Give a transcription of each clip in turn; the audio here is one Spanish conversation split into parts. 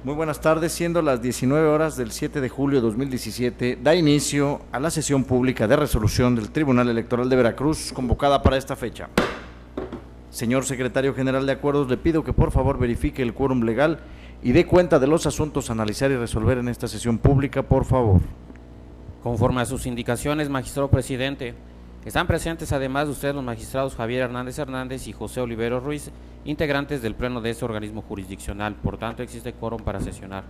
Muy buenas tardes, siendo las 19 horas del 7 de julio de 2017, da inicio a la sesión pública de resolución del Tribunal Electoral de Veracruz, convocada para esta fecha. Señor Secretario General de Acuerdos, le pido que por favor verifique el quórum legal y dé cuenta de los asuntos a analizar y resolver en esta sesión pública, por favor. Conforme a sus indicaciones, magistrado presidente, están presentes además de ustedes los magistrados Javier Hernández y José Olivero Ruiz, integrantes del pleno de este organismo jurisdiccional, por tanto existe quórum para sesionar.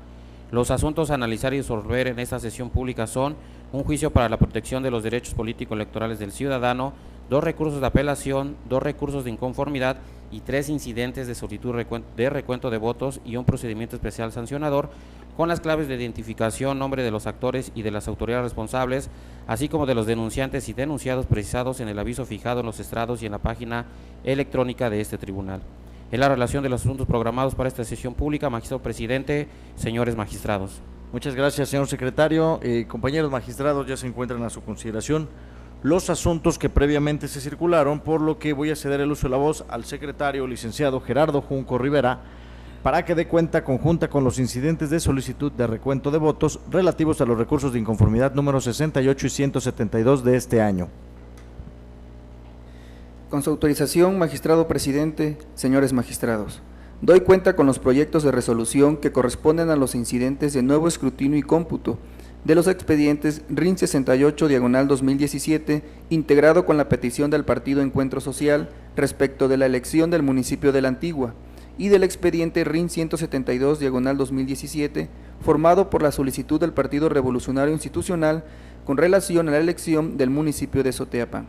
Los asuntos a analizar y resolver en esta sesión pública son: un juicio para la protección de los derechos político-electorales del ciudadano, 2 recursos de apelación, 2 recursos de inconformidad y 3 incidentes de solicitud de recuento de votos y un procedimiento especial sancionador, con las claves de identificación, nombre de los actores y de las autoridades responsables, así como de los denunciantes y denunciados precisados en el aviso fijado en los estrados y en la página electrónica de este tribunal. En la relación de los asuntos programados para esta sesión pública, magistrado presidente, señores magistrados. Muchas gracias, señor secretario. Compañeros magistrados, ya se encuentran a su consideración los asuntos que previamente se circularon, por lo que voy a ceder el uso de la voz al secretario licenciado Gerardo Junco Rivera para que dé cuenta conjunta con los incidentes de solicitud de recuento de votos relativos a los recursos de inconformidad número 68 y 172 de este año. Con su autorización, magistrado presidente, señores magistrados, doy cuenta con los proyectos de resolución que corresponden a los incidentes de nuevo escrutinio y cómputo de los expedientes RIN 68/2017, integrado con la petición del Partido Encuentro Social respecto de la elección del municipio de La Antigua, y del expediente RIN 172/2017, formado por la solicitud del Partido Revolucionario Institucional con relación a la elección del municipio de Soteapan.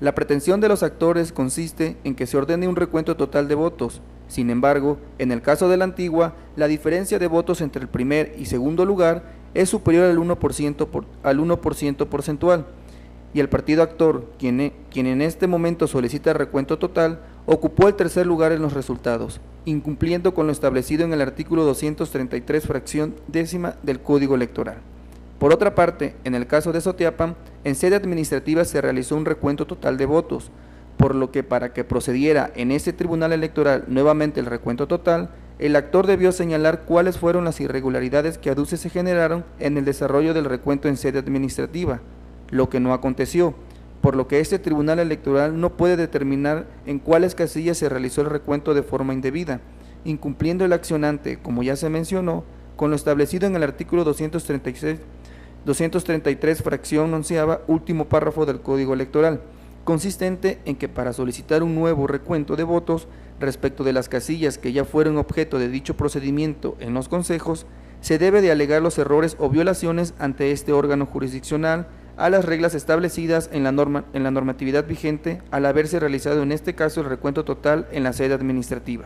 La pretensión de los actores consiste en que se ordene un recuento total de votos. Sin embargo, en el caso de La Antigua, la diferencia de votos entre el primer y segundo lugar es superior al 1% porcentual, y el partido actor, quien en este momento solicita el recuento total, ocupó el tercer lugar en los resultados, incumpliendo con lo establecido en el artículo 233, fracción décima del Código Electoral. Por otra parte, en el caso de Soteapan, en sede administrativa se realizó un recuento total de votos, por lo que para que procediera en ese tribunal electoral nuevamente el recuento total, el actor debió señalar cuáles fueron las irregularidades que aduce se generaron en el desarrollo del recuento en sede administrativa, lo que no aconteció, por lo que este tribunal electoral no puede determinar en cuáles casillas se realizó el recuento de forma indebida, incumpliendo el accionante, como ya se mencionó, con lo establecido en el artículo 233, fracción onceava, último párrafo del Código Electoral, consistente en que para solicitar un nuevo recuento de votos respecto de las casillas que ya fueron objeto de dicho procedimiento en los consejos, se debe de alegar los errores o violaciones ante este órgano jurisdiccional a las reglas establecidas en la normatividad vigente, al haberse realizado en este caso el recuento total en la sede administrativa.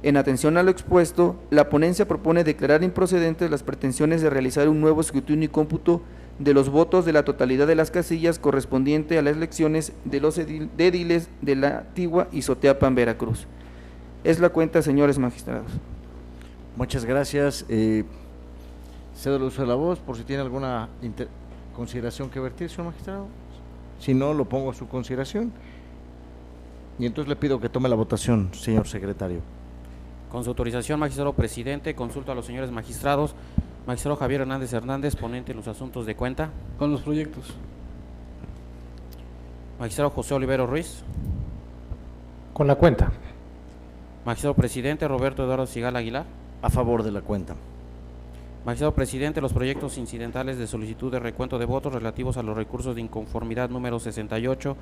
En atención a lo expuesto, la ponencia propone declarar improcedentes las pretensiones de realizar un nuevo escrutinio y cómputo de los votos de la totalidad de las casillas correspondiente a las elecciones de los ediles de La Antigua y Soteapan, Veracruz. Es la cuenta, señores magistrados. Muchas gracias. Cedo el uso de la voz por si tiene alguna consideración que vertir, señor magistrado. Si no, lo pongo a su consideración. Y entonces le pido que tome la votación, señor secretario. Con su autorización, magistrado presidente, consulto a los señores magistrados. Magistrado Javier Hernández, ponente en los asuntos de cuenta. Con los proyectos. Magistrado José Olivero Ruiz. Con la cuenta. Magistrado presidente Roberto Eduardo Sigala Aguilar. A favor de la cuenta. Magistrado presidente, los proyectos incidentales de solicitud de recuento de votos relativos a los recursos de inconformidad número 68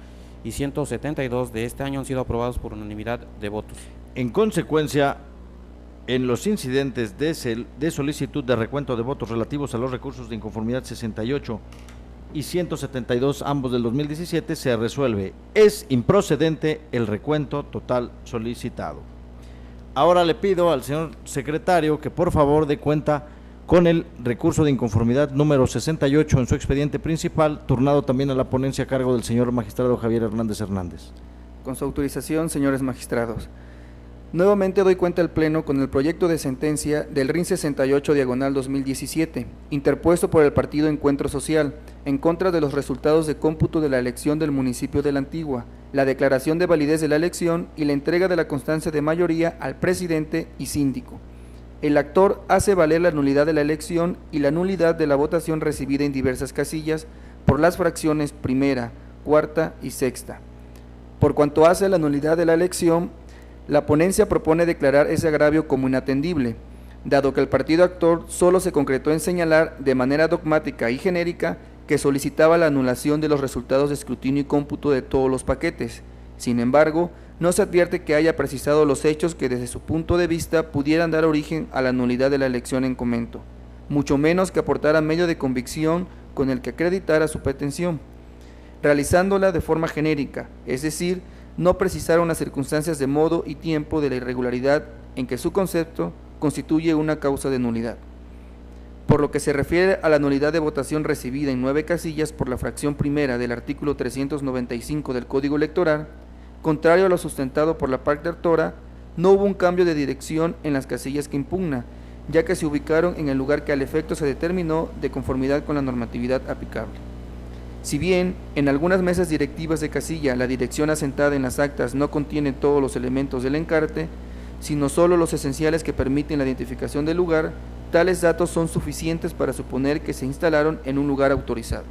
y 172 de este año han sido aprobados por unanimidad de votos. En consecuencia, en los incidentes de solicitud de recuento de votos relativos a los recursos de inconformidad 68 y 172, ambos del 2017, se resuelve: es improcedente el recuento total solicitado. Ahora le pido al señor secretario que por favor dé cuenta con el recurso de inconformidad número 68 en su expediente principal, turnado también a la ponencia a cargo del señor magistrado Javier Hernández. Con su autorización, señores magistrados, nuevamente doy cuenta al Pleno con el proyecto de sentencia del RIN 68/2017, interpuesto por el Partido Encuentro Social, en contra de los resultados de cómputo de la elección del municipio de La Antigua, la declaración de validez de la elección y la entrega de la constancia de mayoría al presidente y síndico. El actor hace valer la nulidad de la elección y la nulidad de la votación recibida en diversas casillas por las fracciones primera, cuarta y sexta. Por cuanto hace la nulidad de la elección, la ponencia propone declarar ese agravio como inatendible, dado que el partido actor solo se concretó en señalar de manera dogmática y genérica que solicitaba la anulación de los resultados de escrutinio y cómputo de todos los paquetes. Sin embargo, no se advierte que haya precisado los hechos que desde su punto de vista pudieran dar origen a la nulidad de la elección en comento, mucho menos que aportara medio de convicción con el que acreditara su pretensión, realizándola de forma genérica, es decir, no precisaron las circunstancias de modo y tiempo de la irregularidad en que su concepto constituye una causa de nulidad. Por lo que se refiere a la nulidad de votación recibida en 9 casillas por la fracción primera del artículo 395 del Código Electoral, contrario a lo sustentado por la parte autora, no hubo un cambio de dirección en las casillas que impugna, ya que se ubicaron en el lugar que al efecto se determinó de conformidad con la normatividad aplicable. Si bien en algunas mesas directivas de casilla la dirección asentada en las actas no contiene todos los elementos del encarte, sino solo los esenciales que permiten la identificación del lugar, tales datos son suficientes para suponer que se instalaron en un lugar autorizado.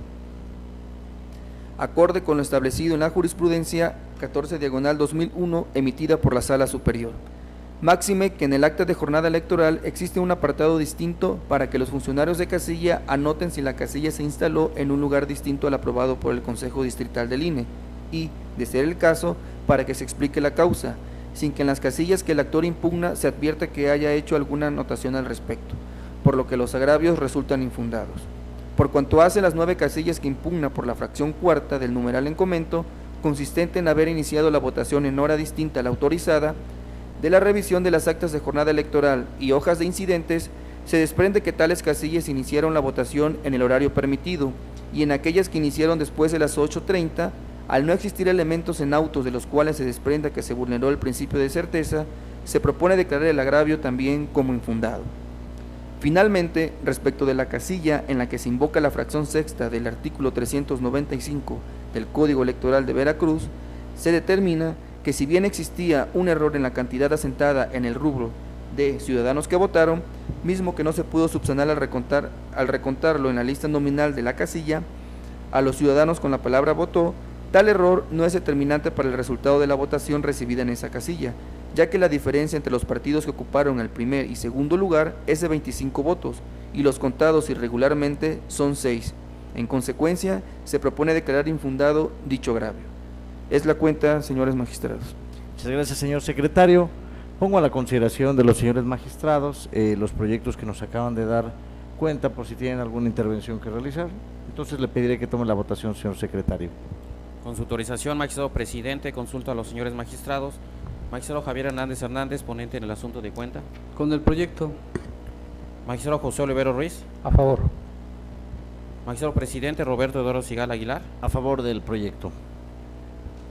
Acorde con lo establecido en la jurisprudencia 14/2001 emitida por la Sala Superior. Máxime que en el acta de jornada electoral existe un apartado distinto para que los funcionarios de casilla anoten si la casilla se instaló en un lugar distinto al aprobado por el Consejo Distrital del INE y, de ser el caso, para que se explique la causa, sin que en las casillas que el actor impugna se advierta que haya hecho alguna anotación al respecto, por lo que los agravios resultan infundados. Por cuanto hace las 9 casillas que impugna por la fracción cuarta del numeral en comento, consistente en haber iniciado la votación en hora distinta a la autorizada, de la revisión de las actas de jornada electoral y hojas de incidentes, se desprende que tales casillas iniciaron la votación en el horario permitido y en aquellas que iniciaron después de las 8:30, al no existir elementos en autos de los cuales se desprenda que se vulneró el principio de certeza, se propone declarar el agravio también como infundado. Finalmente, respecto de la casilla en la que se invoca la fracción sexta del artículo 395 del Código Electoral de Veracruz, se determina que si bien existía un error en la cantidad asentada en el rubro de ciudadanos que votaron, mismo que no se pudo subsanar al recontarlo en la lista nominal de la casilla, a los ciudadanos con la palabra votó, tal error no es determinante para el resultado de la votación recibida en esa casilla, ya que la diferencia entre los partidos que ocuparon el primer y segundo lugar es de 25 votos, y los contados irregularmente son 6. En consecuencia, se propone declarar infundado dicho agravio. Es la cuenta, señores magistrados. Muchas gracias, señor secretario. Pongo a la consideración de los señores magistrados los proyectos que nos acaban de dar cuenta por si tienen alguna intervención que realizar. Entonces le pediré que tome la votación, señor secretario. Con su autorización, magistrado presidente, consulta a los señores magistrados. Magistrado Javier Hernández Hernández, ponente en el asunto de cuenta. Con el proyecto. Magistrado José Olivero Ruiz. A favor. Magistrado presidente Roberto Eduardo Sigal Aguilar. A favor del proyecto.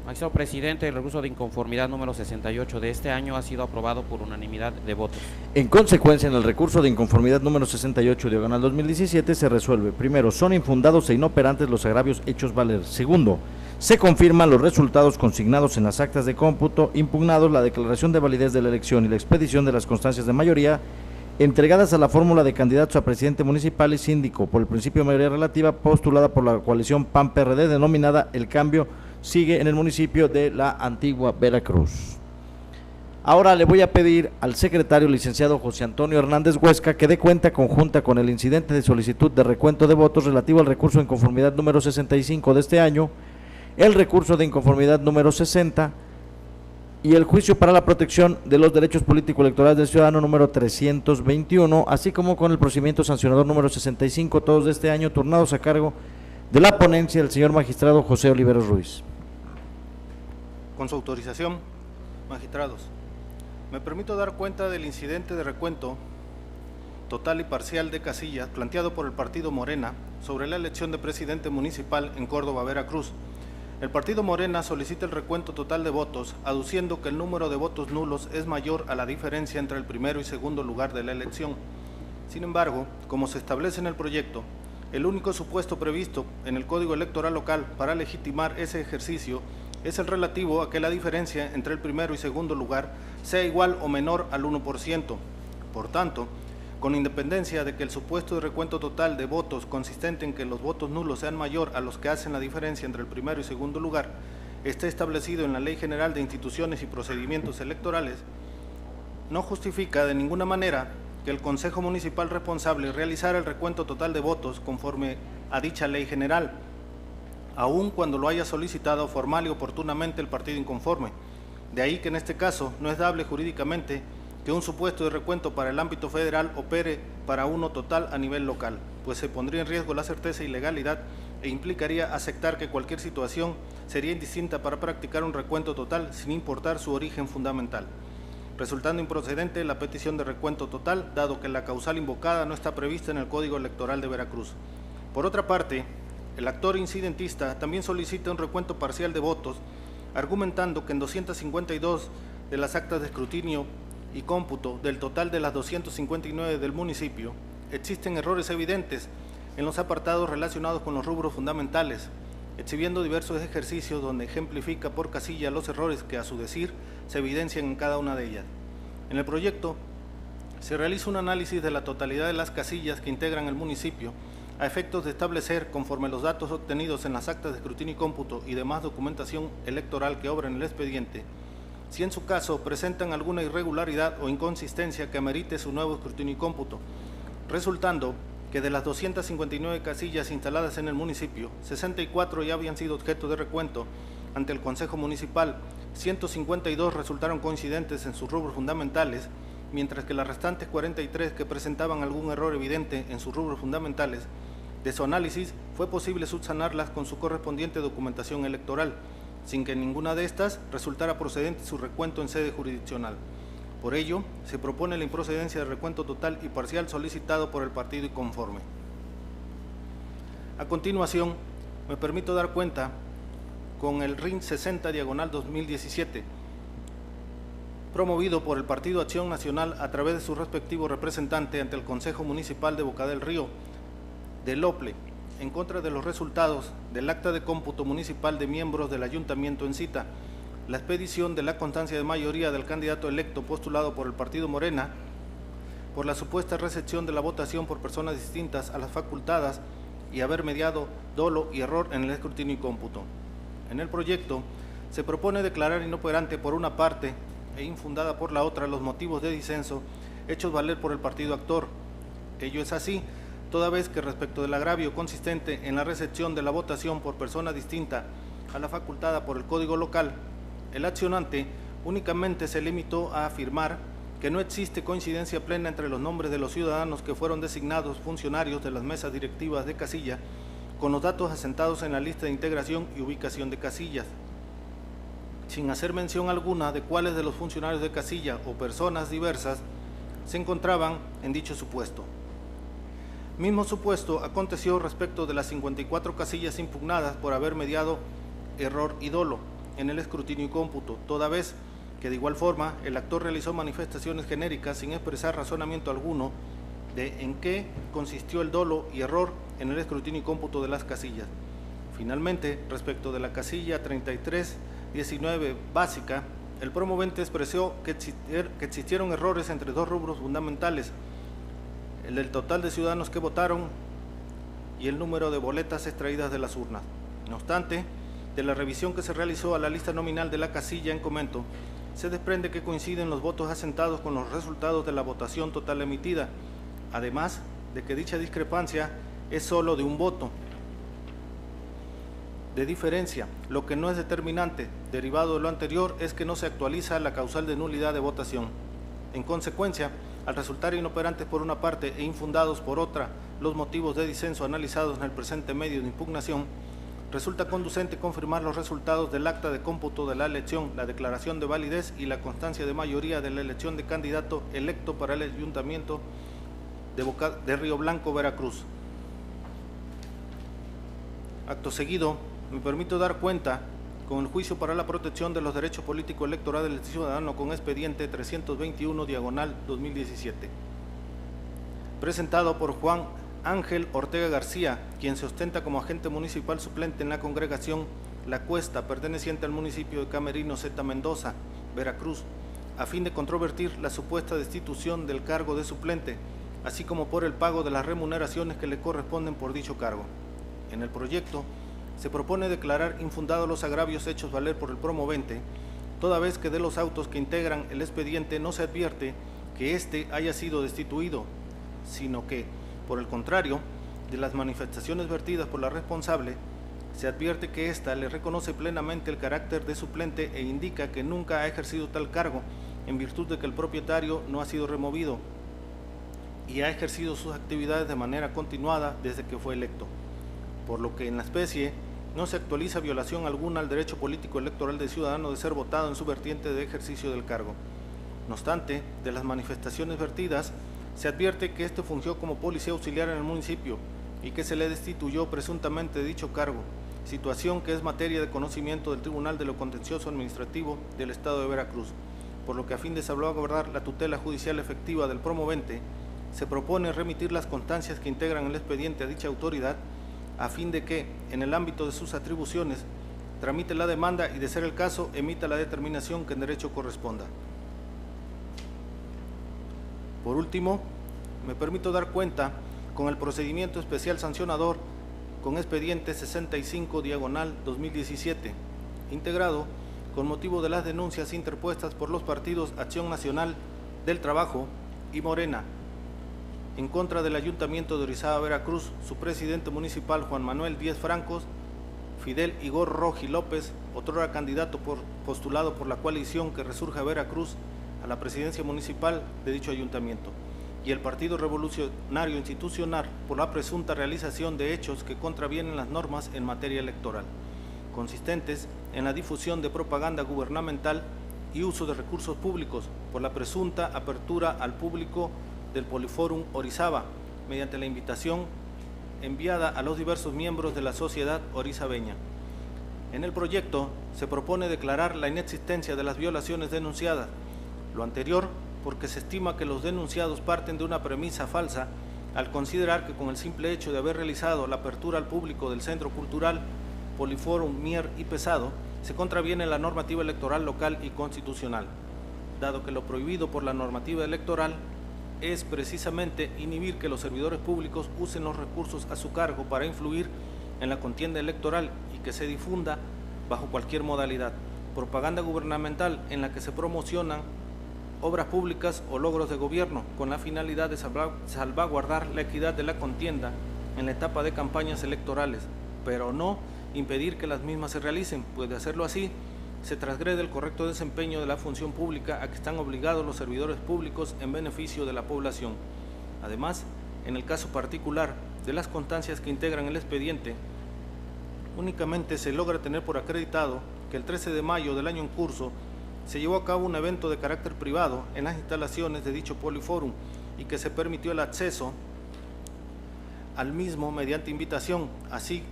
Magistrado presidente, el recurso de inconformidad número 68 de este año ha sido aprobado por unanimidad de votos. En consecuencia, en el recurso de inconformidad número 68 diagonal 2017 se resuelve: primero, son infundados e inoperantes los agravios hechos valer. Segundo, se confirman los resultados consignados en las actas de cómputo impugnados, la declaración de validez de la elección y la expedición de las constancias de mayoría entregadas a la fórmula de candidatos a presidente municipal y síndico por el principio de mayoría relativa postulada por la coalición PAN-PRD denominada El Cambio sigue en el municipio de la Antigua Veracruz. Ahora le voy a pedir al secretario licenciado José Antonio Hernández Huesca que dé cuenta conjunta con el incidente de solicitud de recuento de votos relativo al recurso de inconformidad número 65 de este año, el recurso de inconformidad número 60 y el juicio para la protección de los derechos político-electorales del ciudadano número 321, así como con el procedimiento sancionador número 65, todos de este año, turnados a cargo de la ponencia del señor magistrado José Olivero Ruiz. Con su autorización, magistrados, me permito dar cuenta del incidente de recuento total y parcial de casillas planteado por el partido Morena sobre la elección de presidente municipal en Córdoba, Veracruz. El partido Morena solicita el recuento total de votos, aduciendo que el número de votos nulos es mayor a la diferencia entre el primero y segundo lugar de la elección. Sin embargo, como se establece en el proyecto, el único supuesto previsto en el Código Electoral local para legitimar ese ejercicio es el relativo a que la diferencia entre el primero y segundo lugar sea igual o menor al 1%, Por tanto, con independencia de que el supuesto de recuento total de votos consistente en que los votos nulos sean mayor a los que hacen la diferencia entre el primero y segundo lugar, esté establecido en la Ley General de Instituciones y Procedimientos Electorales, no justifica de ninguna manera que el Consejo Municipal responsable realizara el recuento total de votos conforme a dicha Ley General, aun cuando lo haya solicitado formal y oportunamente el partido inconforme. De ahí que en este caso no es dable jurídicamente que un supuesto de recuento para el ámbito federal opere para uno total a nivel local, pues se pondría en riesgo la certeza y legalidad e implicaría aceptar que cualquier situación sería indistinta para practicar un recuento total sin importar su origen fundamental, resultando improcedente la petición de recuento total, dado que la causal invocada no está prevista en el Código Electoral de Veracruz. Por otra parte, el actor incidentista también solicita un recuento parcial de votos, argumentando que en 252 de las actas de escrutinio y cómputo del total de las 259 del municipio, existen errores evidentes en los apartados relacionados con los rubros fundamentales, exhibiendo diversos ejercicios donde ejemplifica por casilla los errores que, a su decir, se evidencian en cada una de ellas. En el proyecto se realiza un análisis de la totalidad de las casillas que integran el municipio a efectos de establecer, conforme los datos obtenidos en las actas de escrutinio y cómputo y demás documentación electoral que obra en el expediente, si en su caso presentan alguna irregularidad o inconsistencia que amerite su nuevo escrutinio y cómputo, resultando que de las 259 casillas instaladas en el municipio, 64 ya habían sido objeto de recuento ante el Consejo Municipal, 152 resultaron coincidentes en sus rubros fundamentales, mientras que las restantes 43 que presentaban algún error evidente en sus rubros fundamentales, de su análisis fue posible subsanarlas con su correspondiente documentación electoral, sin que ninguna de estas resultara procedente su recuento en sede jurisdiccional. Por ello, se propone la improcedencia de recuento total y parcial solicitado por el partido inconforme. A continuación, me permito dar cuenta con el RIN 60/2017, promovido por el Partido Acción Nacional a través de su respectivo representante ante el Consejo Municipal de Boca del Río, de Lople, en contra de los resultados del acta de cómputo municipal de miembros del ayuntamiento en cita, la expedición de la constancia de mayoría del candidato electo postulado por el partido Morena, por la supuesta recepción de la votación por personas distintas a las facultadas y haber mediado dolo y error en el escrutinio y cómputo. En el proyecto se propone declarar inoperante por una parte e infundada por la otra los motivos de disenso hechos valer por el partido actor. Ello es así, toda vez que respecto del agravio consistente en la recepción de la votación por persona distinta a la facultada por el Código Local, el accionante únicamente se limitó a afirmar que no existe coincidencia plena entre los nombres de los ciudadanos que fueron designados funcionarios de las mesas directivas de casilla con los datos asentados en la lista de integración y ubicación de casillas, sin hacer mención alguna de cuáles de los funcionarios de casilla o personas diversas se encontraban en dicho supuesto. Mismo supuesto aconteció respecto de las 54 casillas impugnadas por haber mediado error y dolo en el escrutinio y cómputo, toda vez que de igual forma el actor realizó manifestaciones genéricas sin expresar razonamiento alguno de en qué consistió el dolo y error en el escrutinio y cómputo de las casillas. Finalmente, respecto de la casilla 3319 básica, el promovente expresó que existieron errores entre dos rubros fundamentales, el del total de ciudadanos que votaron y el número de boletas extraídas de las urnas. No obstante, de la revisión que se realizó a la lista nominal de la casilla en comento, se desprende que coinciden los votos asentados con los resultados de la votación total emitida, además de que dicha discrepancia es solo de un voto de diferencia, lo que no es determinante. Derivado de lo anterior es que no se actualiza la causal de nulidad de votación. En consecuencia, al resultar inoperantes por una parte e infundados por otra los motivos de disenso analizados en el presente medio de impugnación, resulta conducente confirmar los resultados del acta de cómputo de la elección, la declaración de validez y la constancia de mayoría de la elección de candidato electo para el ayuntamiento de Río Blanco, Veracruz. Acto seguido, me permito dar cuenta con el juicio para la protección de los derechos políticos electorales del ciudadano con expediente 321/2017, presentado por Juan Ángel Ortega García, quien se ostenta como agente municipal suplente en la congregación La Cuesta, perteneciente al municipio de Camerino Zeta Mendoza, Veracruz, a fin de controvertir la supuesta destitución del cargo de suplente, así como por el pago de las remuneraciones que le corresponden por dicho cargo. En el proyecto se propone declarar infundados los agravios hechos valer por el promovente, toda vez que de los autos que integran el expediente no se advierte que éste haya sido destituido, sino que, por el contrario, de las manifestaciones vertidas por la responsable, se advierte que ésta le reconoce plenamente el carácter de suplente e indica que nunca ha ejercido tal cargo, en virtud de que el propietario no ha sido removido y ha ejercido sus actividades de manera continuada desde que fue electo, por lo que en la especie no se actualiza violación alguna al derecho político electoral del ciudadano de ser votado en su vertiente de ejercicio del cargo. No obstante, de las manifestaciones vertidas, se advierte que éste fungió como policía auxiliar en el municipio y que se le destituyó presuntamente de dicho cargo, situación que es materia de conocimiento del Tribunal de lo Contencioso Administrativo del Estado de Veracruz, por lo que a fin de salvaguardar la tutela judicial efectiva del promovente, se propone remitir las constancias que integran el expediente a dicha autoridad, a fin de que, en el ámbito de sus atribuciones, tramite la demanda y, de ser el caso, emita la determinación que en derecho corresponda. Por último, me permito dar cuenta con el procedimiento especial sancionador con expediente 65/2017, integrado con motivo de las denuncias interpuestas por los partidos Acción Nacional del Trabajo y Morena, en contra del Ayuntamiento de Orizaba, Veracruz, su presidente municipal Juan Manuel Díez Francos, Fidel Igor Roji López, otrora candidato postulado por la coalición que resurge a Veracruz a la presidencia municipal de dicho ayuntamiento, y el Partido Revolucionario Institucional por la presunta realización de hechos que contravienen las normas en materia electoral, consistentes en la difusión de propaganda gubernamental y uso de recursos públicos por la presunta apertura al público del Polifórum Orizaba, mediante la invitación enviada a los diversos miembros de la sociedad orizabeña. En el proyecto se propone declarar la inexistencia de las violaciones denunciadas, lo anterior porque se estima que los denunciados parten de una premisa falsa al considerar que con el simple hecho de haber realizado la apertura al público del Centro Cultural Polifórum Mier y Pesado, se contraviene la normativa electoral local y constitucional, dado que lo prohibido por la normativa electoral es precisamente inhibir que los servidores públicos usen los recursos a su cargo para influir en la contienda electoral y que se difunda, bajo cualquier modalidad, propaganda gubernamental en la que se promocionan obras públicas o logros de gobierno con la finalidad de salvaguardar la equidad de la contienda en la etapa de campañas electorales, pero no impedir que las mismas se realicen, pues de hacerlo así se transgrede el correcto desempeño de la función pública a que están obligados los servidores públicos en beneficio de la población. Además, en el caso particular de las constancias que integran el expediente, únicamente se logra tener por acreditado que el 13 de mayo del año en curso se llevó a cabo un evento de carácter privado en las instalaciones de dicho Polifórum y que se permitió el acceso al mismo mediante invitación, así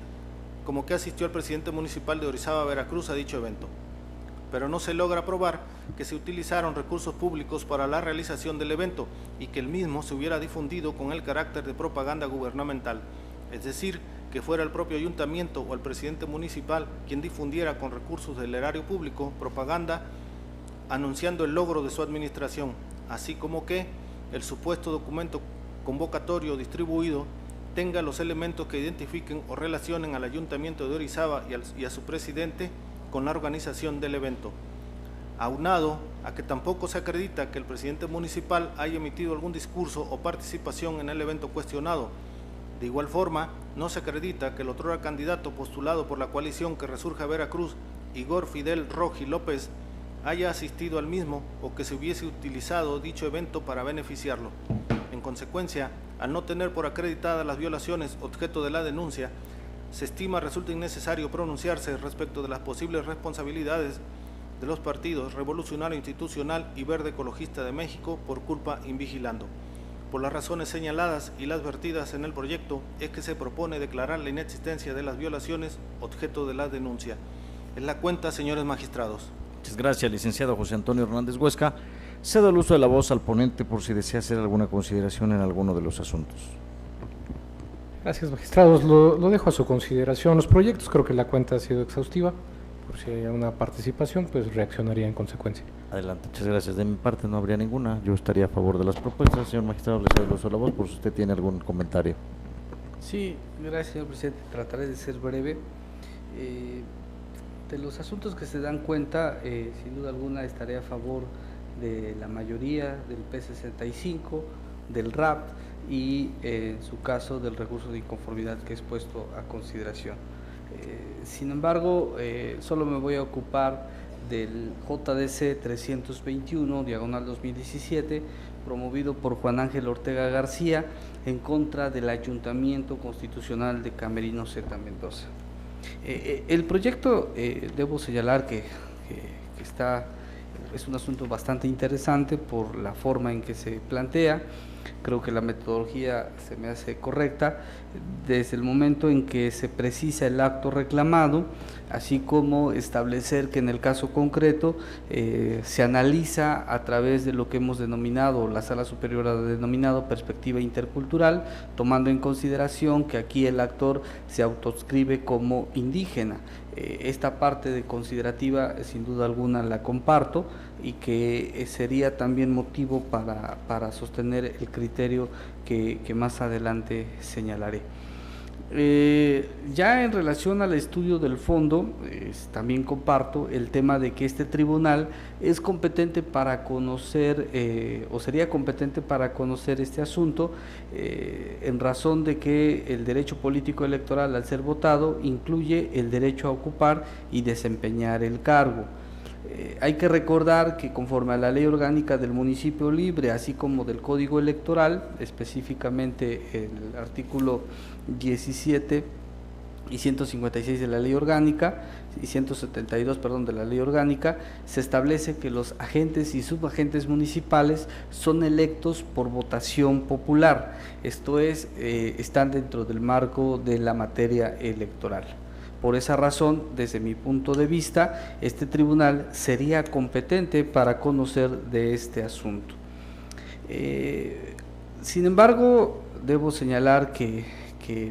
como que asistió el presidente municipal de Orizaba, Veracruz, a dicho evento. Pero no se logra probar que se utilizaron recursos públicos para la realización del evento y que el mismo se hubiera difundido con el carácter de propaganda gubernamental, es decir, que fuera el propio ayuntamiento o el presidente municipal quien difundiera con recursos del erario público propaganda anunciando el logro de su administración, así como que el supuesto documento convocatorio distribuido tenga los elementos que identifiquen o relacionen al Ayuntamiento de Orizaba y a su presidente con la organización del evento. Aunado a que tampoco se acredita que el presidente municipal haya emitido algún discurso o participación en el evento cuestionado. De igual forma, no se acredita que el otrora candidato postulado por la coalición que resurge a Veracruz, Igor Fidel Roji López, haya asistido al mismo o que se hubiese utilizado dicho evento para beneficiarlo. En consecuencia, al no tener por acreditadas las violaciones objeto de la denuncia, se estima resulta innecesario pronunciarse respecto de las posibles responsabilidades de los partidos Revolucionario Institucional y Verde Ecologista de México por culpa invigilando. Por las razones señaladas y las vertidas en el proyecto, es que se propone declarar la inexistencia de las violaciones objeto de la denuncia. Es la cuenta, señores magistrados. Muchas gracias, licenciado José Antonio Hernández Huesca. Cedo el uso de la voz al ponente por si desea hacer alguna consideración en alguno de los asuntos. Gracias, magistrados. Lo dejo a su consideración. Los proyectos, creo que la cuenta ha sido exhaustiva. por si hay una participación, pues reaccionaría en consecuencia. Adelante, muchas gracias. De mi parte no habría ninguna. Yo estaría a favor de las propuestas. Señor magistrado, le cedo el uso de la voz por si usted tiene algún comentario. Sí, gracias, señor presidente. Trataré de ser breve. De los asuntos que se dan cuenta, sin duda alguna estaré a favor de la mayoría del P65, del RAP y en su caso del recurso de inconformidad que es puesto a consideración. Sin embargo, solo me voy a ocupar del JDC 321, diagonal 2017, promovido por Juan Ángel Ortega García en contra del Ayuntamiento Constitucional de Camerino Z Mendoza. El proyecto, debo señalar que es un asunto bastante interesante por la forma en que se plantea. Creo que la metodología se me hace correcta desde el momento en que se precisa el acto reclamado, así como establecer que en el caso concreto se analiza a través de lo que hemos denominado, la Sala Superior ha denominado perspectiva intercultural, tomando en consideración que aquí el actor se autoscribe como indígena. Esta parte de considerativa sin duda alguna la comparto y que sería también motivo para sostener el criterio que más adelante señalaré. Ya en relación al estudio del fondo, también comparto el tema de que este tribunal es competente para conocer o sería competente para conocer este asunto en razón de que el derecho político electoral al ser votado incluye el derecho a ocupar y desempeñar el cargo. Hay que recordar que conforme a la Ley Orgánica del Municipio Libre, así como del Código Electoral, específicamente el artículo 17 y 156 de la Ley Orgánica, y 172, perdón, de la Ley Orgánica, se establece que los agentes y subagentes municipales son electos por votación popular, esto es, están dentro del marco de la materia electoral. Por esa razón, desde mi punto de vista, este tribunal sería competente para conocer de este asunto. Sin embargo, debo señalar que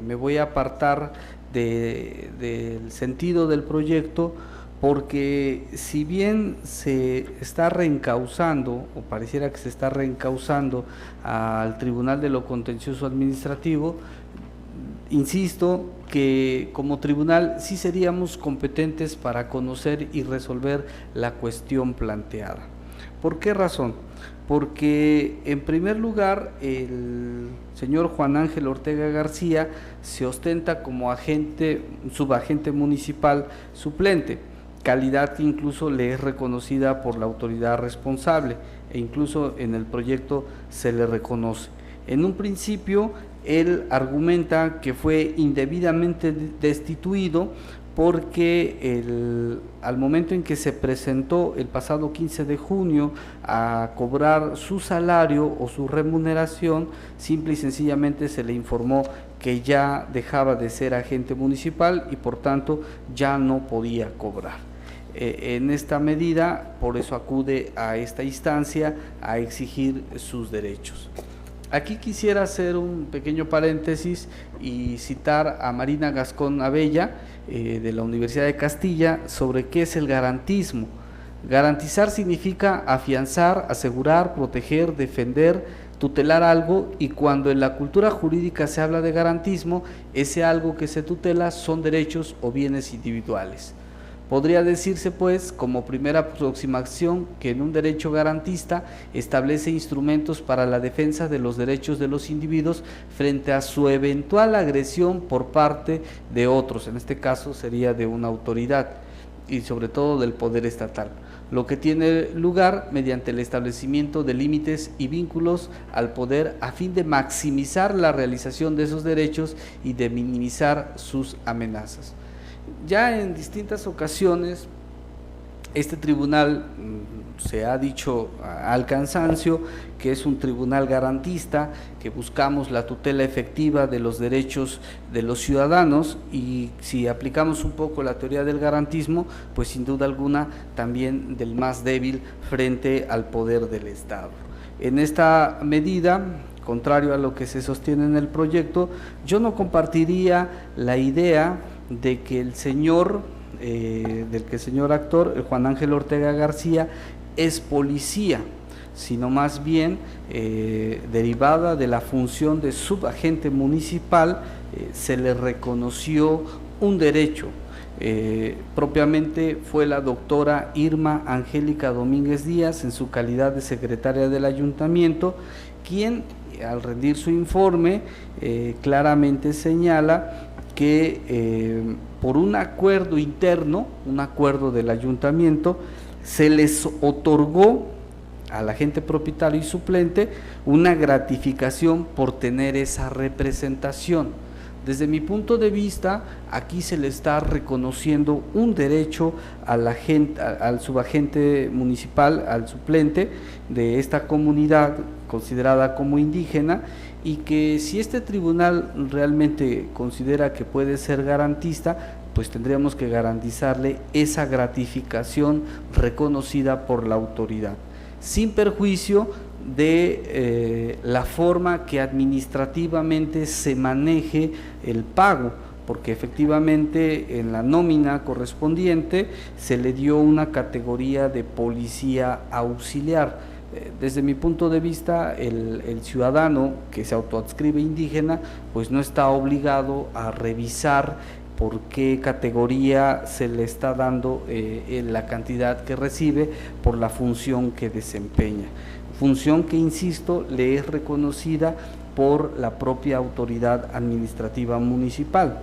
me voy a apartar del sentido del proyecto, porque si bien se está reencauzando, o pareciera que se está reencauzando al Tribunal de lo Contencioso Administrativo, insisto que como tribunal sí seríamos competentes para conocer y resolver la cuestión planteada. ¿Por qué razón? Porque en primer lugar el señor Juan Ángel Ortega García se ostenta como subagente municipal suplente, calidad que incluso le es reconocida por la autoridad responsable e incluso en el proyecto se le reconoce. En un principio él argumenta que fue indebidamente destituido porque al momento en que se presentó el pasado 15 de junio a cobrar su salario o su remuneración, simple y sencillamente se le informó que ya dejaba de ser agente municipal y por tanto ya no podía cobrar. En esta medida, por eso acude a esta instancia a exigir sus derechos. Aquí quisiera hacer un pequeño paréntesis y citar a Marina Gascón Abella de la Universidad de Castilla sobre qué es el garantismo. Garantizar significa afianzar, asegurar, proteger, defender, tutelar algo, y cuando en la cultura jurídica se habla de garantismo, ese algo que se tutela son derechos o bienes individuales. Podría decirse, pues, como primera aproximación, que en un derecho garantista establece instrumentos para la defensa de los derechos de los individuos frente a su eventual agresión por parte de otros, en este caso sería de una autoridad y sobre todo del poder estatal, lo que tiene lugar mediante el establecimiento de límites y vínculos al poder a fin de maximizar la realización de esos derechos y de minimizar sus amenazas. Ya en distintas ocasiones este tribunal se ha dicho al cansancio que es un tribunal garantista, que buscamos la tutela efectiva de los derechos de los ciudadanos, y si aplicamos un poco la teoría del garantismo, pues sin duda alguna también del más débil frente al poder del Estado. En esta medida, contrario a lo que se sostiene en el proyecto, yo no compartiría la idea de que el señor del que el señor actor, Juan Ángel Ortega García, es policía, sino más bien derivada de la función de subagente municipal, se le reconoció un derecho. Propiamente fue la doctora Irma Angélica Domínguez Díaz, en su calidad de secretaria del ayuntamiento, quien al rendir su informe claramente señala que por un acuerdo interno, un acuerdo del ayuntamiento, se les otorgó al agente propietario y suplente una gratificación por tener esa representación. Desde mi punto de vista, aquí se le está reconociendo un derecho al subagente municipal, al suplente de esta comunidad considerada como indígena, y que si este tribunal realmente considera que puede ser garantista, pues tendríamos que garantizarle esa gratificación reconocida por la autoridad, sin perjuicio de la forma que administrativamente se maneje el pago, porque efectivamente en la nómina correspondiente se le dio una categoría de policía auxiliar. Desde mi punto de vista, el ciudadano que se autoadscribe indígena, pues no está obligado a revisar por qué categoría se le está dando la cantidad que recibe por la función que desempeña. Función que, insisto, le es reconocida por la propia autoridad administrativa municipal.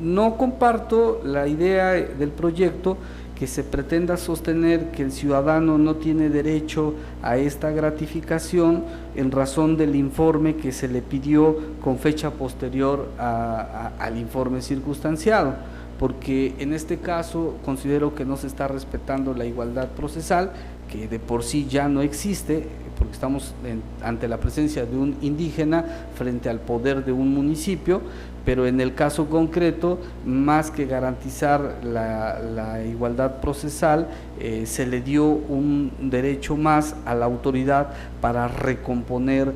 No comparto la idea del proyecto que se pretenda sostener que el ciudadano no tiene derecho a esta gratificación en razón del informe que se le pidió con fecha posterior al informe circunstanciado, porque en este caso considero que no se está respetando la igualdad procesal, que de por sí ya no existe, porque estamos ante la presencia de un indígena frente al poder de un municipio, pero en el caso concreto, más que garantizar la igualdad procesal, se le dio un derecho más a la autoridad para recomponer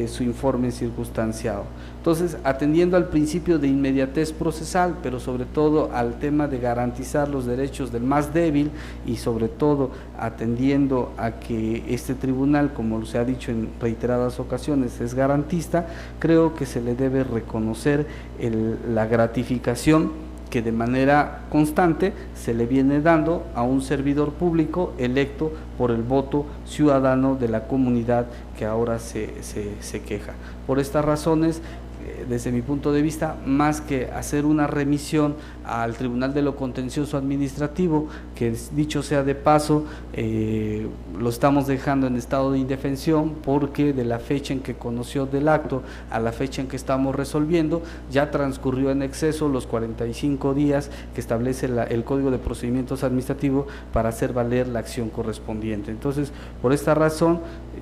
su informe circunstanciado. Entonces, atendiendo al principio de inmediatez procesal, pero sobre todo al tema de garantizar los derechos del más débil, y sobre todo atendiendo a que este tribunal, como se ha dicho en reiteradas ocasiones, es garantista, creo que se le debe reconocer la gratificación que de manera constante se le viene dando a un servidor público electo por el voto ciudadano de la comunidad que ahora se queja. Por estas razones, desde mi punto de vista, más que hacer una remisión al Tribunal de lo Contencioso Administrativo, que dicho sea de paso, lo estamos dejando en estado de indefensión, porque de la fecha en que conoció del acto a la fecha en que estamos resolviendo, ya transcurrió en exceso los 45 días que establece el Código de Procedimientos Administrativos para hacer valer la acción correspondiente. Entonces, por esta razón,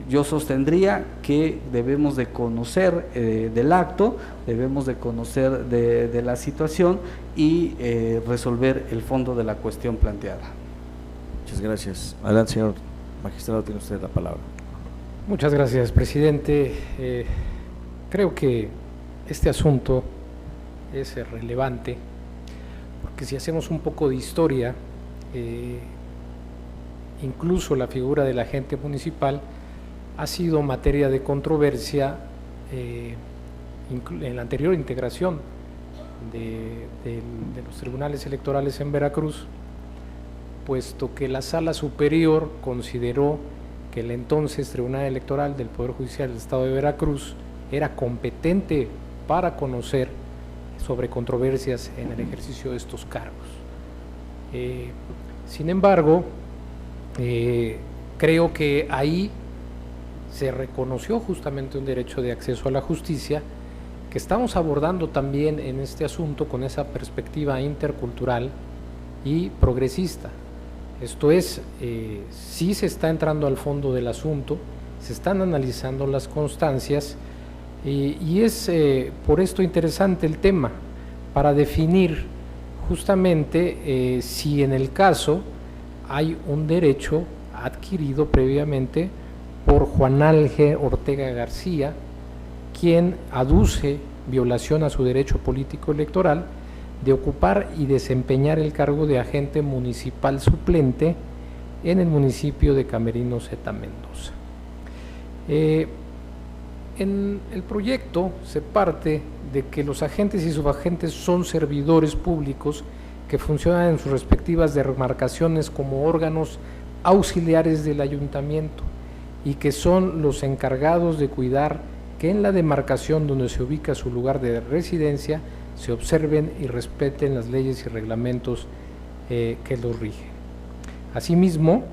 yo sostendría que debemos de conocer del acto, debemos de conocer de la situación y resolver el fondo de la cuestión planteada. Muchas gracias. Adelante, señor magistrado, tiene usted la palabra. Muchas gracias, presidente. Creo que este asunto es relevante, porque si hacemos un poco de historia, incluso la figura del agente municipal ha sido materia de controversia en la anterior integración de los tribunales electorales en Veracruz, puesto que la Sala Superior consideró que el entonces Tribunal Electoral del Poder Judicial del Estado de Veracruz era competente para conocer sobre controversias en el ejercicio de estos cargos. Sin embargo, creo que ahí se reconoció justamente un derecho de acceso a la justicia, que estamos abordando también en este asunto con esa perspectiva intercultural y progresista. Esto es, sí se está entrando al fondo del asunto, se están analizando las constancias, y es por esto interesante el tema, para definir justamente si en el caso hay un derecho adquirido previamente por Juan Ángel Ortega García, quien aduce violación a su derecho político electoral de ocupar y desempeñar el cargo de agente municipal suplente en el municipio de Camerino Zeta Mendoza. En el proyecto se parte de que los agentes y subagentes son servidores públicos que funcionan en sus respectivas demarcaciones como órganos auxiliares del ayuntamiento y que son los encargados de cuidar que en la demarcación donde se ubica su lugar de residencia se observen y respeten las leyes y reglamentos que los rigen. Asimismo,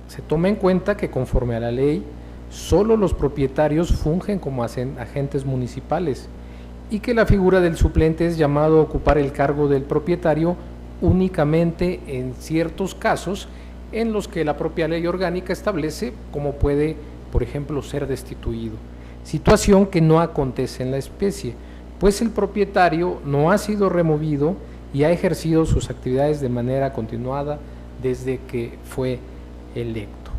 se toma en cuenta que conforme a la ley, solo los propietarios fungen como agentes municipales y que la figura del suplente es llamado a ocupar el cargo del propietario únicamente en ciertos casos en los que la propia ley orgánica establece cómo puede, por ejemplo, ser destituido, situación que no acontece en la especie, pues el propietario no ha sido removido y ha ejercido sus actividades de manera continuada desde que fue electo.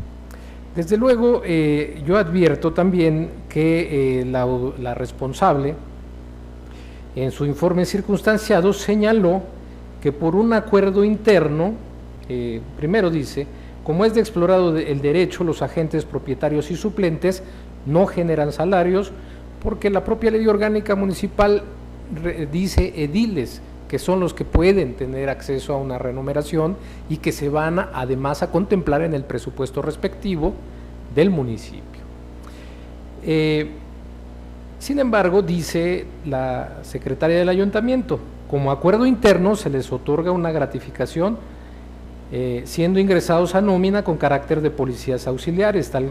Desde luego, yo advierto también que la responsable, en su informe circunstanciado, señaló que por un acuerdo interno, primero dice, como es de explorado el derecho, los agentes propietarios y suplentes no generan salarios, porque la propia ley orgánica municipal dice ediles, que son los que pueden tener acceso a una remuneración y que se van además a contemplar en el presupuesto respectivo del municipio. Sin embargo, dice la secretaria del ayuntamiento, como acuerdo interno se les otorga una gratificación siendo ingresados a nómina con carácter de policías auxiliares, tal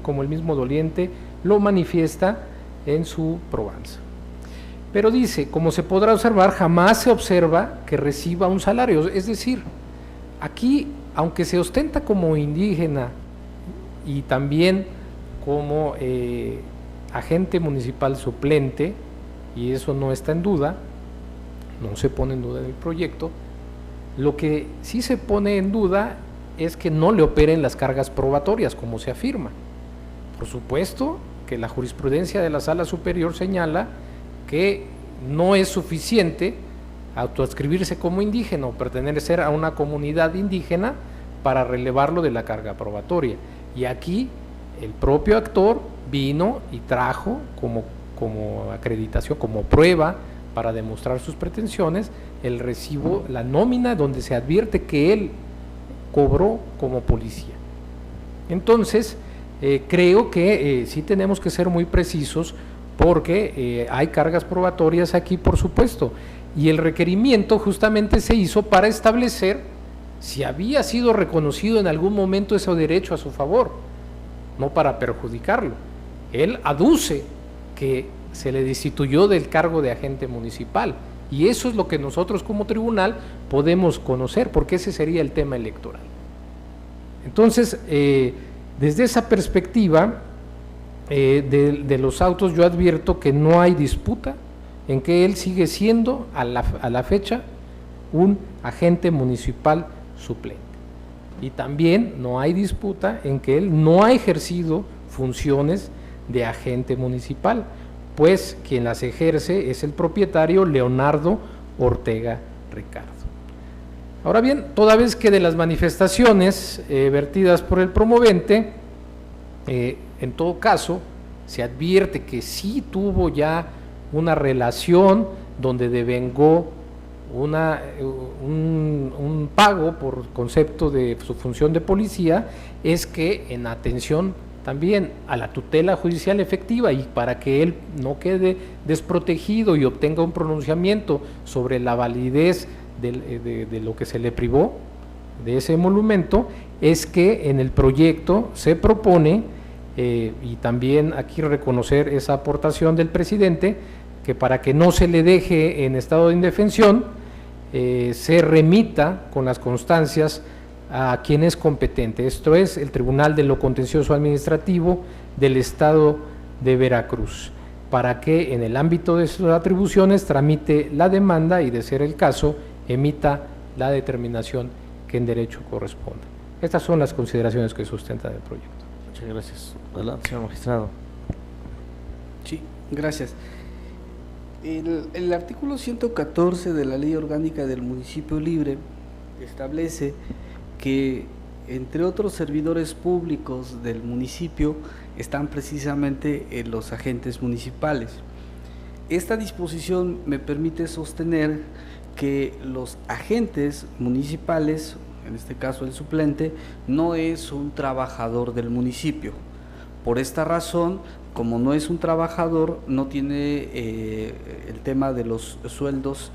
como el mismo doliente lo manifiesta en su probanza. Pero dice, como se podrá observar, jamás se observa que reciba un salario, es decir, aquí, aunque se ostenta como indígena y también como agente municipal suplente, y eso no está en duda, no se pone en duda en el proyecto, lo que sí se pone en duda es que no le operen las cargas probatorias, como se afirma. Por supuesto que la jurisprudencia de la Sala Superior señala que no es suficiente autoadscribirse como indígena o pertenecer a una comunidad indígena para relevarlo de la carga probatoria. Y aquí el propio actor vino y trajo como acreditación, como prueba para demostrar sus pretensiones, el recibo, la nómina donde se advierte que él cobró como policía. Entonces, creo que sí tenemos que ser muy precisos porque hay cargas probatorias aquí, por supuesto, y el requerimiento justamente se hizo para establecer si había sido reconocido en algún momento ese derecho a su favor, no para perjudicarlo. Él aduce que se le destituyó del cargo de agente municipal, y eso es lo que nosotros como tribunal podemos conocer, porque ese sería el tema electoral. Entonces, desde esa perspectiva de los autos, yo advierto que no hay disputa en que él sigue siendo a la fecha un agente municipal suplente, y también no hay disputa en que él no ha ejercido funciones de agente municipal, pues quien las ejerce es el propietario Leonardo Ortega Ricardo. Ahora bien, toda vez que de las manifestaciones vertidas por el promovente, en todo caso, se advierte que sí tuvo ya una relación donde devengó un pago por concepto de su función de policía, es que en atención también a la tutela judicial efectiva y para que él no quede desprotegido y obtenga un pronunciamiento sobre la validez de lo que se le privó de ese emolumento, es que en el proyecto se propone, y también aquí reconocer esa aportación del presidente, que para que no se le deje en estado de indefensión, se remita con las constancias a quien es competente, esto es el Tribunal de lo Contencioso Administrativo del Estado de Veracruz, para que en el ámbito de sus atribuciones tramite la demanda y, de ser el caso, emita la determinación que en derecho corresponde. Estas son las consideraciones que sustentan el proyecto. Muchas gracias. Adelante, señor magistrado. Sí, gracias. El artículo 114 de la Ley Orgánica del Municipio Libre establece que, entre otros servidores públicos del municipio, están precisamente los agentes municipales. Esta disposición me permite sostener que los agentes municipales, en este caso el suplente, no es un trabajador del municipio. Por esta razón, como no es un trabajador, no tiene el tema de los sueldos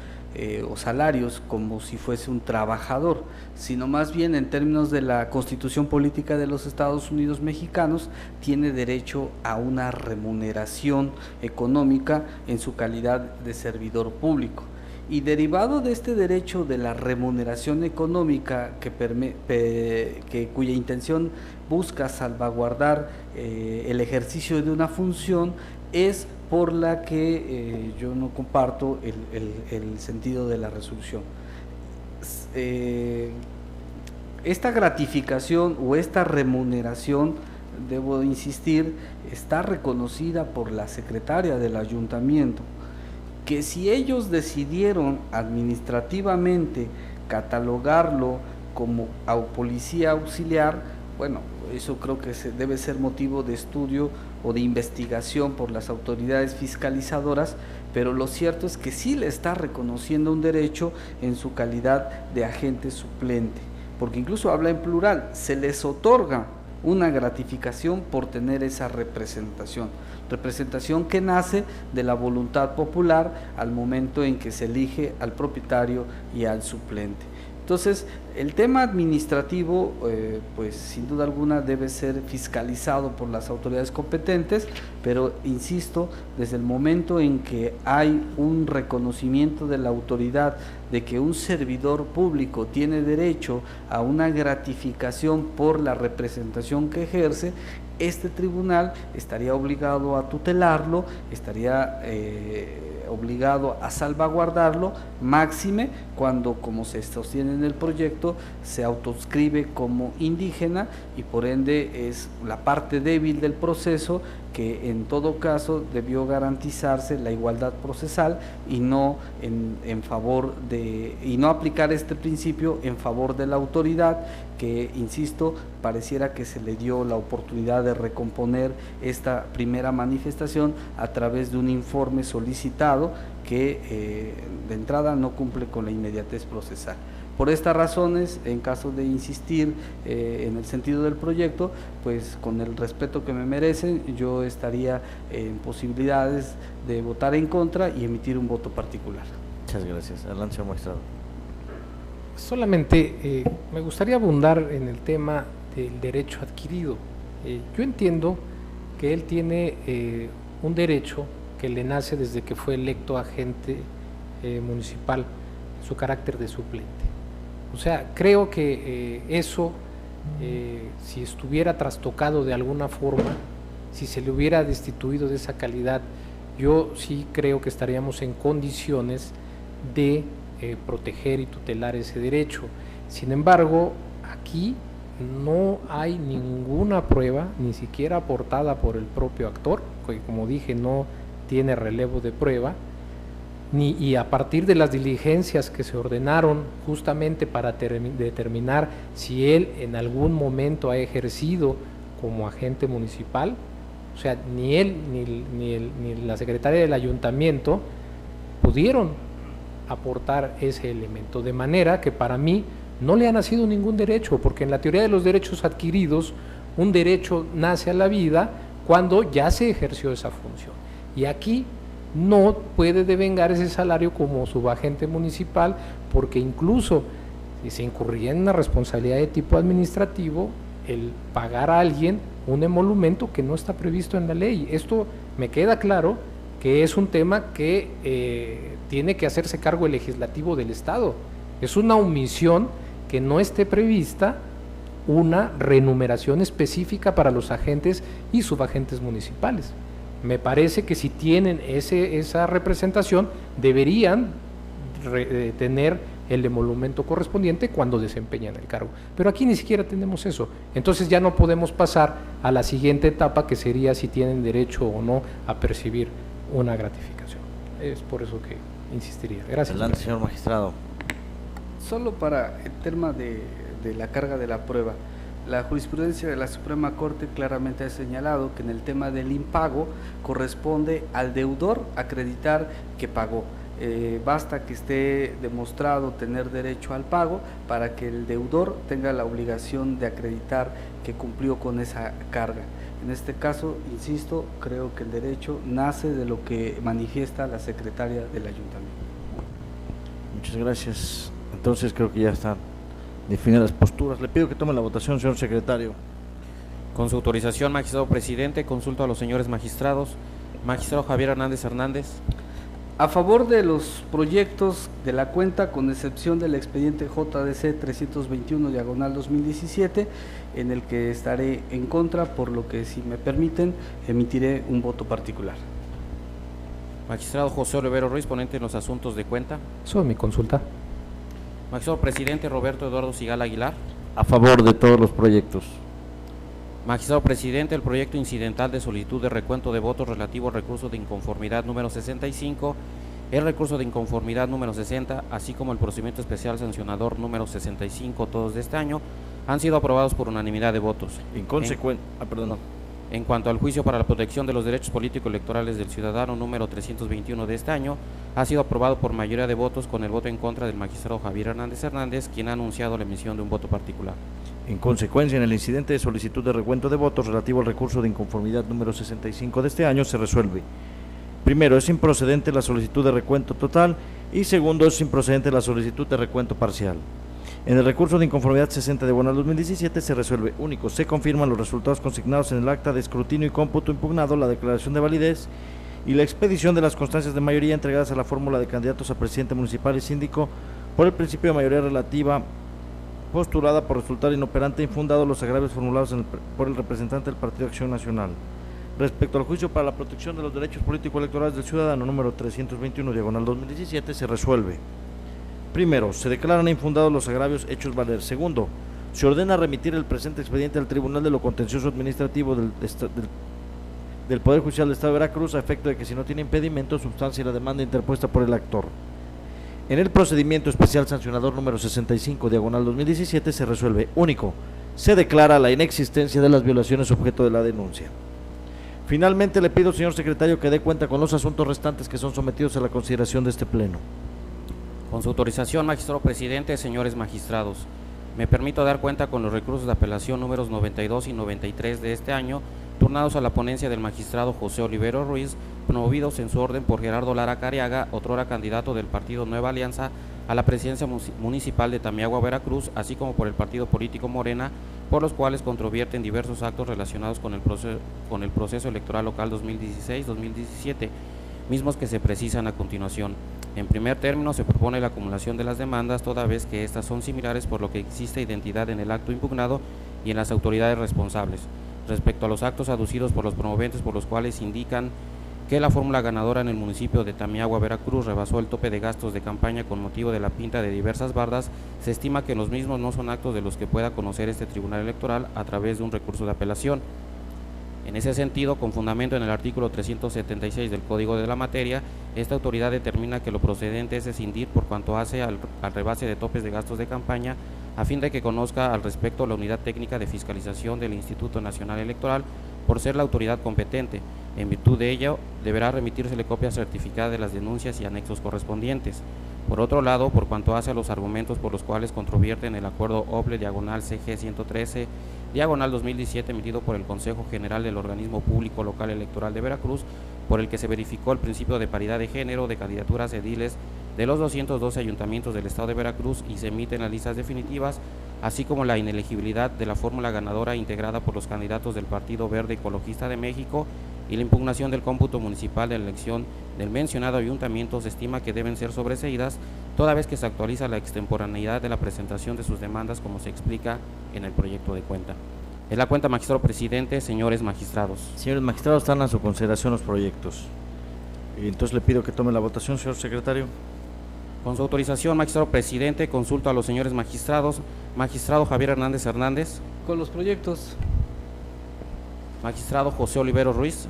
o salarios como si fuese un trabajador, sino más bien en términos de la Constitución Política de los Estados Unidos Mexicanos, tiene derecho a una remuneración económica en su calidad de servidor público. Y derivado de este derecho de la remuneración económica cuya intención busca salvaguardar el ejercicio de una función, es por la que yo no comparto el sentido de la resolución. Esta gratificación o esta remuneración, debo insistir, está reconocida por la secretaria del ayuntamiento, que si ellos decidieron administrativamente catalogarlo como policía auxiliar, bueno, eso creo que debe ser motivo de estudio o de investigación por las autoridades fiscalizadoras, pero lo cierto es que sí le está reconociendo un derecho en su calidad de agente suplente, porque incluso habla en plural, se les otorga una gratificación por tener esa representación que nace de la voluntad popular al momento en que se elige al propietario y al suplente. Entonces, el tema administrativo, pues sin duda alguna debe ser fiscalizado por las autoridades competentes, pero insisto, desde el momento en que hay un reconocimiento de la autoridad de que un servidor público tiene derecho a una gratificación por la representación que ejerce, este tribunal estaría obligado a tutelarlo, estaría obligado a salvaguardarlo, máxime cuando, como se sostiene en el proyecto, se autoscribe como indígena y por ende es la parte débil del proceso, que en todo caso debió garantizarse la igualdad procesal y no en favor de, y no aplicar este principio en favor de la autoridad, que insisto, pareciera que se le dio la oportunidad de recomponer esta primera manifestación a través de un informe solicitado que de entrada no cumple con la inmediatez procesal. Por estas razones, en caso de insistir en el sentido del proyecto, pues con el respeto que me merecen, yo estaría en posibilidades de votar en contra y emitir un voto particular. Muchas gracias. Adelante, señor magistrado. Solamente me gustaría abundar en el tema del derecho adquirido. Yo entiendo que él tiene un derecho que le nace desde que fue electo agente municipal, su carácter de suplente. O sea, creo que eso, si estuviera trastocado de alguna forma, si se le hubiera destituido de esa calidad, yo sí creo que estaríamos en condiciones de proteger y tutelar ese derecho. Sin embargo, aquí no hay ninguna prueba, ni siquiera aportada por el propio actor, que como dije no tiene relevo de prueba, y a partir de las diligencias que se ordenaron justamente para determinar si él en algún momento ha ejercido como agente municipal, o sea, ni él ni la secretaria del ayuntamiento pudieron aportar ese elemento, de manera que para mí no le ha nacido ningún derecho, porque en la teoría de los derechos adquiridos, un derecho nace a la vida cuando ya se ejerció esa función, y aquí no puede devengar ese salario como subagente municipal, porque incluso si se incurría en una responsabilidad de tipo administrativo, el pagar a alguien un emolumento que no está previsto en la ley. Esto me queda claro que es un tema que tiene que hacerse cargo el legislativo del Estado. Es una omisión que no esté prevista una remuneración específica para los agentes y subagentes municipales. Me parece que si tienen esa representación, deberían tener el emolumento correspondiente cuando desempeñan el cargo. Pero aquí ni siquiera tenemos eso. Entonces ya no podemos pasar a la siguiente etapa, que sería si tienen derecho o no a percibir una gratificación. Es por eso que insistiría. Gracias. Adelante, gracias. señor magistrado. Solo para el tema de la carga de la prueba, la jurisprudencia de la Suprema Corte claramente ha señalado que en el tema del impago corresponde al deudor acreditar que pagó. Basta que esté demostrado tener derecho al pago para que el deudor tenga la obligación de acreditar que cumplió con esa carga. En este caso, insisto, creo que el derecho nace de lo que manifiesta la secretaria del ayuntamiento. Muchas gracias. Entonces creo que ya están definidas las posturas. Le pido que tome la votación, señor secretario. Con su autorización, magistrado presidente, consulto a los señores magistrados. Magistrado Javier Hernández Hernández. A favor de los proyectos de la cuenta, con excepción del expediente JDC 321/2017, en el que estaré en contra, por lo que, si me permiten, emitiré un voto particular. Magistrado José Olivero Ruiz, ponente en los asuntos de cuenta. Sobre mi consulta. Magistrado presidente Roberto Eduardo Sigala Aguilar. A favor de todos los proyectos. Magistrado presidente, el proyecto incidental de solicitud de recuento de votos relativo al recurso de inconformidad número 65, el recurso de inconformidad número 60, así como el procedimiento especial sancionador número 65, todos de este año, han sido aprobados por unanimidad de votos. En consecuencia, En cuanto al juicio para la protección de los derechos político-electorales del ciudadano número 321 de este año, ha sido aprobado por mayoría de votos, con el voto en contra del magistrado Javier Hernández Hernández, quien ha anunciado la emisión de un voto particular. En consecuencia, en el incidente de solicitud de recuento de votos relativo al recurso de inconformidad número 65 de este año, se resuelve: primero, es improcedente la solicitud de recuento total, y segundo, es improcedente la solicitud de recuento parcial. En el recurso de inconformidad 60 diagonal 2017 se resuelve: único, se confirman los resultados consignados en el acta de escrutinio y cómputo impugnado, la declaración de validez y la expedición de las constancias de mayoría entregadas a la fórmula de candidatos a presidente municipal y síndico por el principio de mayoría relativa postulada por resultar inoperante e infundado los agravios formulados por el representante del Partido Acción Nacional. Respecto al juicio para la protección de los derechos político-electorales del ciudadano número 321 diagonal 2017 se resuelve: primero, se declaran infundados los agravios hechos valer. Segundo, se ordena remitir el presente expediente al Tribunal de lo Contencioso Administrativo del Poder Judicial del Estado de Veracruz, a efecto de que, si no tiene impedimento, substancie la demanda interpuesta por el actor. En el procedimiento especial sancionador número 65 diagonal 2017 se resuelve: único, se declara la inexistencia de las violaciones objeto de la denuncia. Finalmente, le pido, señor secretario, que dé cuenta con los asuntos restantes que son sometidos a la consideración de este pleno. Con su autorización, magistrado presidente, señores magistrados, me permito dar cuenta con los recursos de apelación números 92 y 93 de este año, turnados a la ponencia del magistrado José Olivero Ruiz, promovidos en su orden por Gerardo Lara Cariaga, otrora candidato del partido Nueva Alianza a la presidencia municipal de Tamiagua, Veracruz, así como por el partido político Morena, por los cuales controvierten diversos actos relacionados con el proceso electoral local 2016-2017, mismos que se precisan a continuación. En primer término, se propone la acumulación de las demandas, toda vez que estas son similares, por lo que existe identidad en el acto impugnado y en las autoridades responsables. Respecto a los actos aducidos por los promoventes, por los cuales indican que la fórmula ganadora en el municipio de Tamiagua, Veracruz, rebasó el tope de gastos de campaña con motivo de la pinta de diversas bardas, se estima que los mismos no son actos de los que pueda conocer este tribunal electoral a través de un recurso de apelación. En ese sentido, con fundamento en el artículo 376 del Código de la Materia, esta autoridad determina que lo procedente es escindir por cuanto hace al rebase de topes de gastos de campaña, a fin de que conozca al respecto la Unidad Técnica de Fiscalización del Instituto Nacional Electoral, por ser la autoridad competente. En virtud de ello, deberá remitírsele copia certificada de las denuncias y anexos correspondientes. Por otro lado, por cuanto hace a los argumentos por los cuales controvierten el acuerdo OPLE/CG 113 /2017 emitido por el Consejo General del Organismo Público Local Electoral de Veracruz, por el que se verificó el principio de paridad de género de candidaturas ediles de los 212 ayuntamientos del estado de Veracruz y se emiten las listas definitivas, así como la inelegibilidad de la fórmula ganadora integrada por los candidatos del Partido Verde Ecologista de México y la impugnación del cómputo municipal de la elección del mencionado ayuntamiento, se estima que deben ser sobreseídas, toda vez que se actualiza la extemporaneidad de la presentación de sus demandas, como se explica en el proyecto de cuenta. Es la cuenta, magistrado presidente, señores magistrados. Señores magistrados, están a su consideración los proyectos. Entonces le pido que tome la votación, señor secretario. Con su autorización, magistrado presidente, consulto a los señores magistrados. Magistrado Javier Hernández Hernández. Con los proyectos. Magistrado José Olivero Ruiz.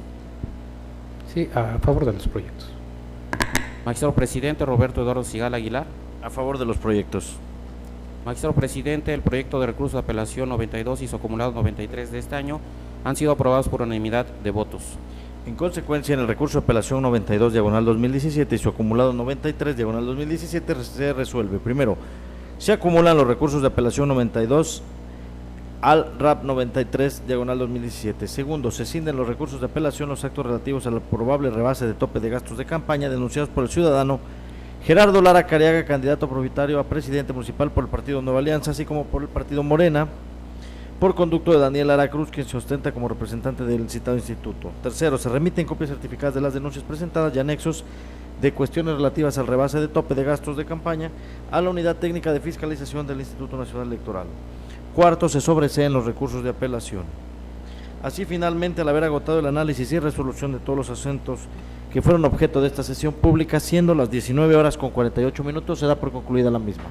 Sí, a favor de los proyectos. Magistrado presidente Roberto Eduardo Sigala Aguilar. A favor de los proyectos. Magistrado presidente, el proyecto de recurso de apelación 92 y su acumulado 93 de este año han sido aprobados por unanimidad de votos. En consecuencia, en el recurso de apelación 92 diagonal 2017 y su acumulado 93 diagonal 2017 se resuelve. Primero, se acumulan los recursos de apelación 92 al RAP 93 diagonal 2017. Segundo, se cinden los recursos de apelación los actos relativos a la probable rebase de tope de gastos de campaña denunciados por el ciudadano Gerardo Lara Cariaga, candidato propietario a presidente municipal por el partido Nueva Alianza, así como por el partido Morena, por conducto de Daniel Lara Cruz, quien se ostenta como representante del citado instituto. Tercero, se remiten copias certificadas de las denuncias presentadas y anexos de cuestiones relativas al rebase de tope de gastos de campaña a la Unidad Técnica de Fiscalización del Instituto Nacional Electoral. Cuarto, se sobreseen los recursos de apelación. Así, finalmente, al haber agotado el análisis y resolución de todos los asuntos que fueron objeto de esta sesión pública, siendo las 19 horas con 48 minutos, se da por concluida la misma.